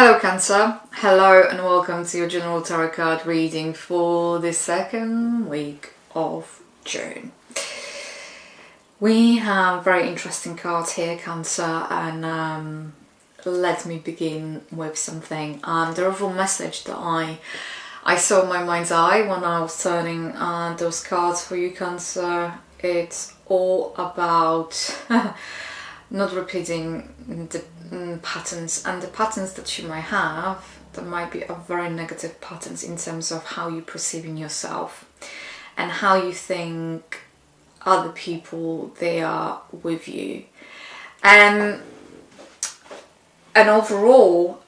Hello Cancer, hello and welcome to your general tarot card reading for the second week of June. We have very interesting cards here, Cancer, and let me begin with something. The overall message that I saw in my mind's eye when I was turning those cards for you, Cancer, it's all about not repeating the patterns, and the patterns that you might have that might be very negative patterns in terms of how you're perceiving yourself and how you think other people they are with you, and overall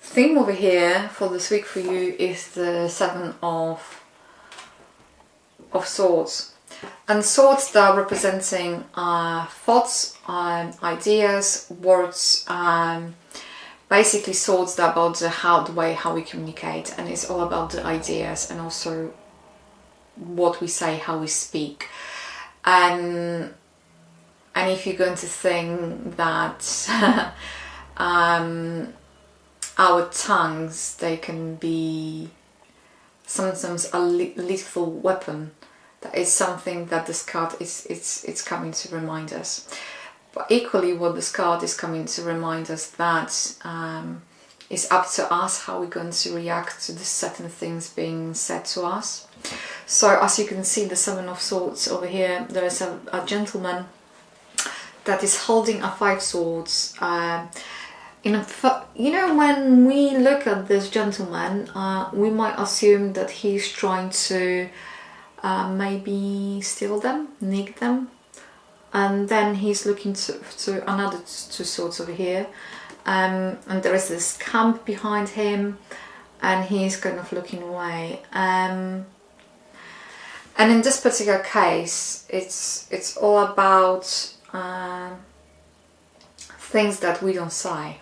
theme over here for this week for you is the Seven of Swords. And swords that are representing thoughts, ideas, words, basically swords that are about the way how we communicate, and it's all about the ideas and also what we say, how we speak. And if you're going to think that our tongues, they can be sometimes a lethal weapon, that is something that this card it's coming to remind us. But equally, what this card is coming to remind us that it's up to us how we're going to react to the certain things being said to us. So as you can see, the Seven of Swords over here, there is a gentleman that is holding a Five Swords. You know, when we look at this gentleman, we might assume that he's trying to maybe steal them, nick them, and then he's looking to another two swords over here, and there is this camp behind him, and he's kind of looking away. And in this particular case, it's all about things that we don't say,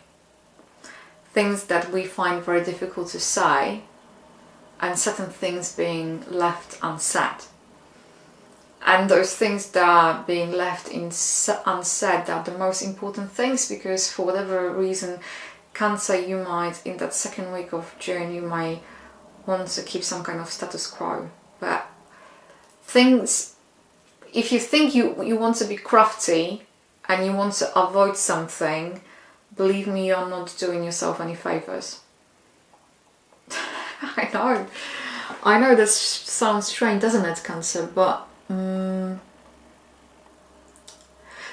things that we find very difficult to say, and certain things being left unsaid. And those things that are being left unsaid are the most important things, because for whatever reason, Cancer, you might, in that second week of June, you might want to keep some kind of status quo. But things, if you think you want to be crafty and you want to avoid something, believe me, you're not doing yourself any favours. I know this sounds strange, doesn't it, Cancer? But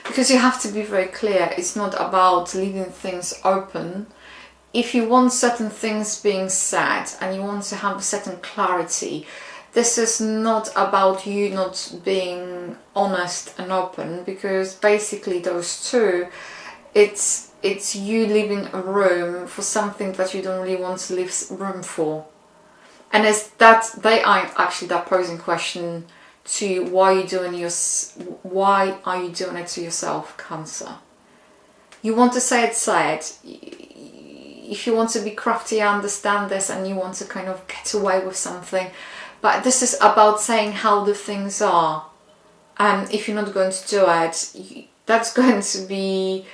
because you have to be very clear, it's not about leaving things open. If you want certain things being said and you want to have a certain clarity, this is not about you not being honest and open, because basically those two, it's you leaving a room for something that you don't really want to leave room for. And it's that they are actually that posing question to you: why are you doing it to yourself, Cancer? You want to say it. If you want to be crafty, I understand this, and you want to kind of get away with something. But this is about saying how the things are. And if you're not going to do it, that's going to be...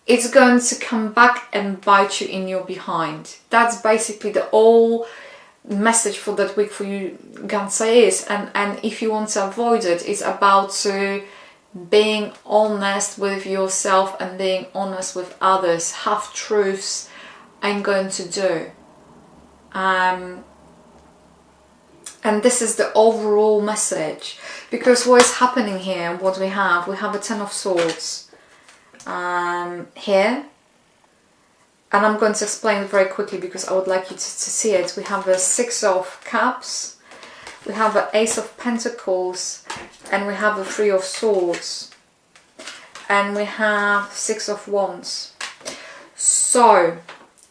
it's going to come back and bite you in your behind. That's basically the whole message for that week for you, Cancer, is. And if you want to avoid it, it's about being honest with yourself and being honest with others. Half-truths ain't going to do. And this is the overall message. Because what is happening here, what we have a Ten of Swords here, and I'm going to explain it very quickly because I would like you to see it. We have a Six of Cups, we have an Ace of Pentacles, and we have a Three of Swords, and we have Six of Wands. So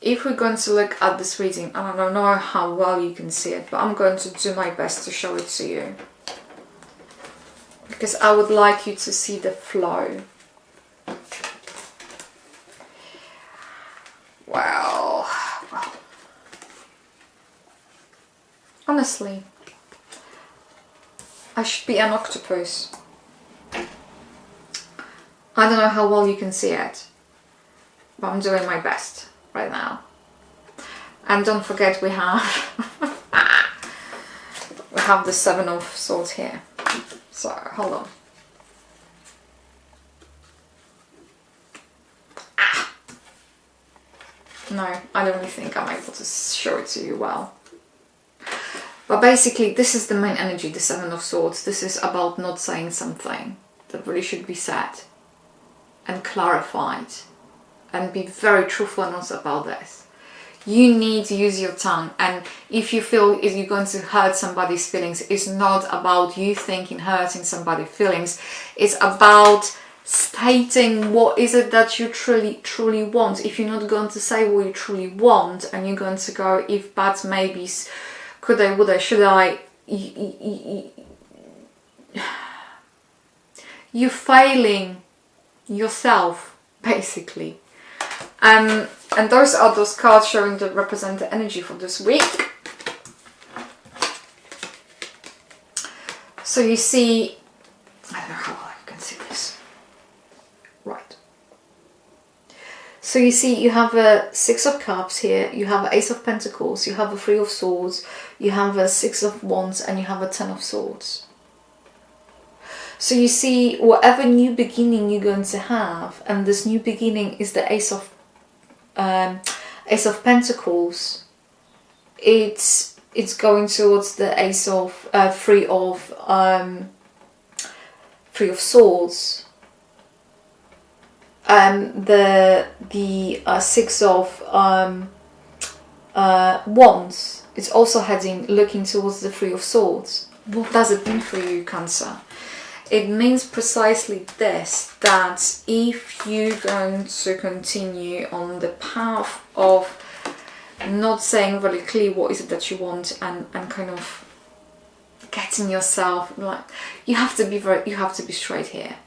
if we're going to look at this reading, and I don't know how well you can see it, but I'm going to do my best to show it to you, because I would like you to see the flow. Well, honestly, I should be an octopus. I don't know how well you can see it, but I'm doing my best right now. And don't forget we have we have the Seven of Swords here. So hold on. No, I don't really think I'm able to show it to you well. But basically, this is the main energy, the Seven of Swords. This is about not saying something that really should be said and clarified, and be very truthful and honest about this. You need to use your tongue, and if you feel you're going to hurt somebody's feelings, it's not about you thinking hurting somebody's feelings. It's about stating what is it that you truly want. If you're not going to say what you truly want, and you're going to go if buts, maybes, could I, would I, should I, you're failing yourself, basically. And those are those cards showing that represent the energy for this week. So you see, I don't know how well you can see this. Right. So you see, you have a Six of Cups here, you have an Ace of Pentacles, you have a Three of Swords, you have a Six of Wands, and you have a Ten of Swords. So you see, whatever new beginning you're going to have, and this new beginning is the Ace of Pentacles. It's going towards the Ace of Three of Swords. The Six of Wands. It's also looking towards the Three of Swords. What does it mean for you, Cancer? It means precisely this, that if you're going to continue on the path of not saying really clear what is it that you want, and kind of getting yourself, like, you have to be straight here.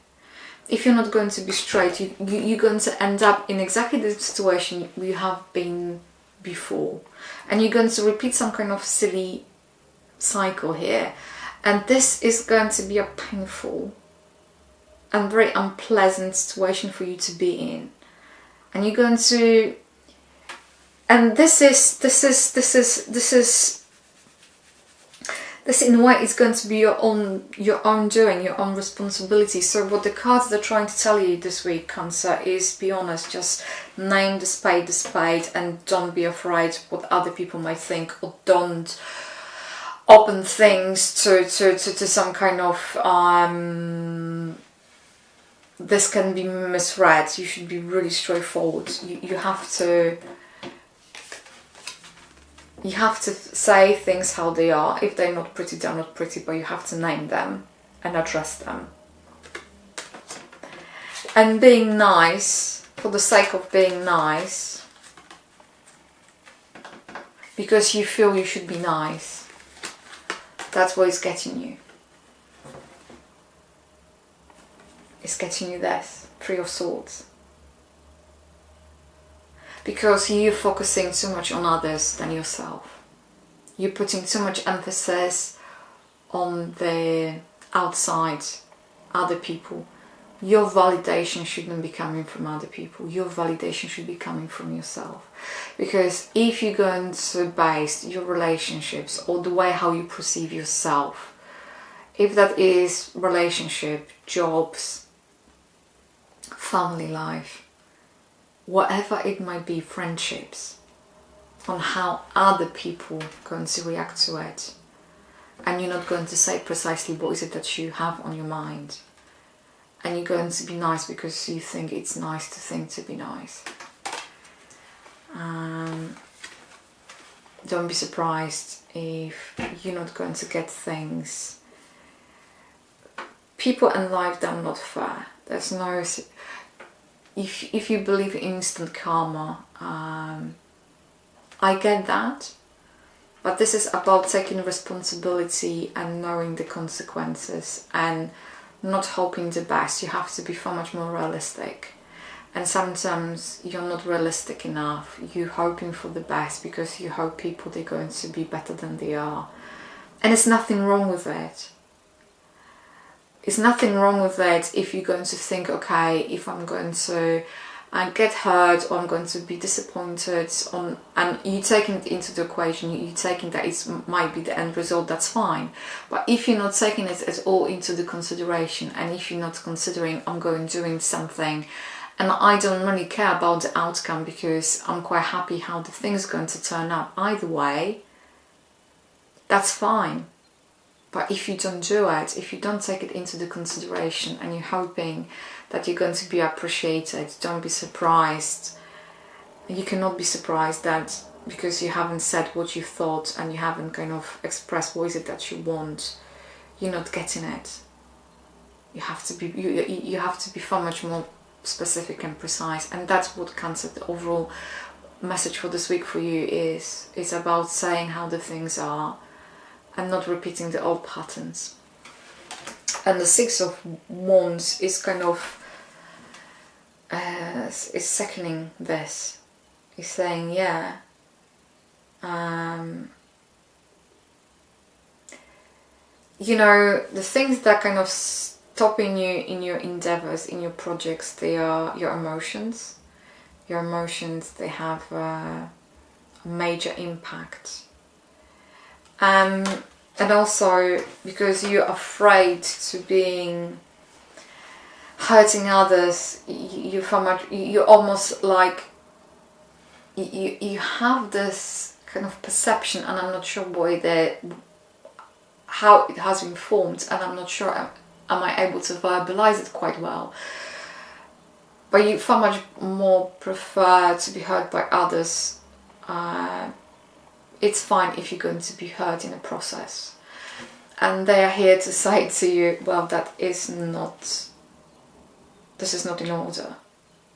If you're not going to be straight, you're going to end up in exactly the situation you have been before, and you're going to repeat some kind of silly cycle here. And this is going to be a painful and very unpleasant situation for you to be in. And you're going to, and this in a way is going to be your own doing, your own responsibility. So what the cards are trying to tell you this week, Cancer, is be honest, just name the spade, and don't be afraid what other people might think, or don't open things to some kind of this can be misread. You should be really straightforward. You have to say things how they are. If they're not pretty, they're not pretty, but you have to name them and address them. And being nice for the sake of being nice, because you feel you should be nice. That's what it's getting you. It's getting you this, Three of Swords. Because you're focusing too much on others than yourself. You're putting too much emphasis on the outside, other people. Your validation shouldn't be coming from other people. Your validation should be coming from yourself. Because if you're going to base your relationships or the way how you perceive yourself, if that is relationship, jobs, family life, whatever it might be, friendships, on how other people are going to react to it, and you're not going to say precisely what is it that you have on your mind, and you're going to be nice because you think it's nice to think to be nice. Don't be surprised if you're not going to get things. People in life, they're not fair. There's no... If you believe in instant karma, I get that. But this is about taking responsibility and knowing the consequences and not hoping the best. You have to be far much more realistic. And sometimes you're not realistic enough. You're hoping for the best because you hope people they're going to be better than they are. And there's nothing wrong with it. It's nothing wrong with it if you're going to think, okay, if I'm going to get hurt, or I'm going to be disappointed on, and you taking it into the equation, you taking that it might be the end result, that's fine. But if you're not taking it at all into the consideration, and if you're not considering I'm doing something and I don't really care about the outcome because I'm quite happy how the thing's going to turn out either way, that's fine. But if you don't do it, if you don't take it into the consideration and you're hoping that you're going to be appreciated, don't be surprised. You cannot be surprised that because you haven't said what you thought and you haven't kind of expressed what is it that you want, you're not getting it. You have to be you have to be far much more specific and precise, and that's what Cancer, the overall message for this week for you is. It's about saying how the things are and not repeating the old patterns. And the Six of Wands is kind of is seconding this. He's saying, yeah, you know, the things that kind of stopping you in your endeavors, in your projects, they are your emotions. Your emotions, they have a major impact. And also because you're afraid to being hurting others, you're almost like you have this kind of perception, and I'm not sure how it has been formed, and I'm not sure am I able to verbalize it quite well. But you far much more prefer to be hurt by others. It's fine if you're going to be hurt in a process. And they are here to say to you, well, this is not in order.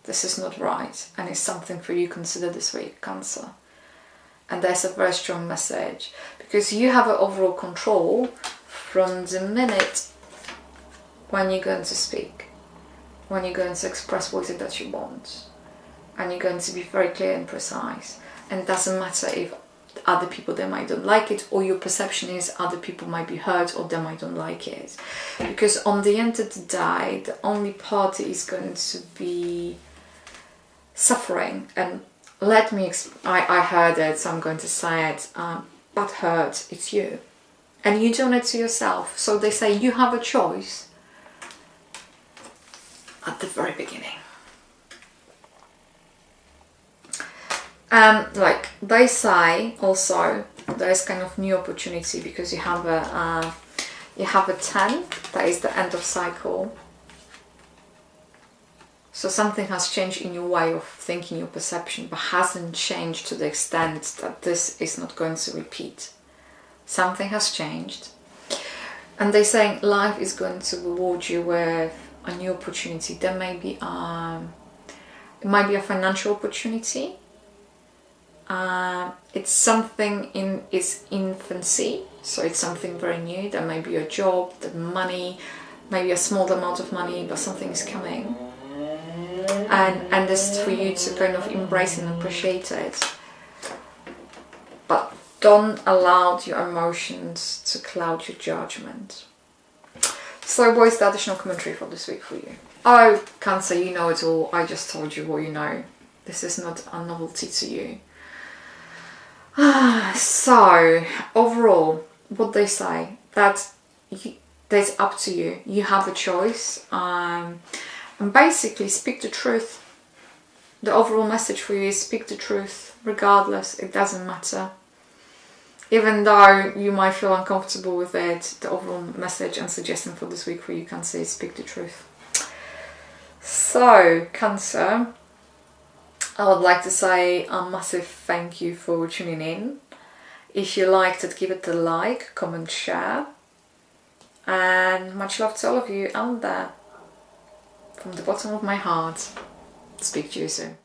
This is not right. And it's something for you to consider this week, Cancer. And there's a very strong message. Because you have an overall control from the minute when you're going to speak. When you're going to express what it is that you want. And you're going to be very clear and precise. And it doesn't matter if other people, they might don't like it, or your perception is other people might be hurt or they might don't like it. Because on the end of the day, the only party is going to be suffering. And I heard it, so I'm going to say it, but hurt, it's you. And you're doing it to yourself. So they say you have a choice at the very beginning. And like they say also, there's kind of new opportunity because you have a 10, that is the end of cycle. So something has changed in your way of thinking, your perception, but hasn't changed to the extent that this is not going to repeat. Something has changed. And they're saying life is going to reward you with a new opportunity. There may be it might be a financial opportunity. It's something in its infancy, so it's something very new. There may be a job, the money, maybe a small amount of money, but something is coming. And this is for you to kind of embrace and appreciate it. But don't allow your emotions to cloud your judgment. So what is the additional commentary for this week for you? Oh, Cancer, you know it all. I just told you what you know. This is not a novelty to you. So, overall, what they say, that's up to you. You have a choice. And basically, speak the truth. The overall message for you is speak the truth, regardless. It doesn't matter. Even though you might feel uncomfortable with it, the overall message and suggestion for this week for you, Cancer, is speak the truth. So, Cancer, I would like to say a massive thank you for tuning in. If you liked it, give it a like, comment, share. And much love to all of you out there. From the bottom of my heart, speak to you soon.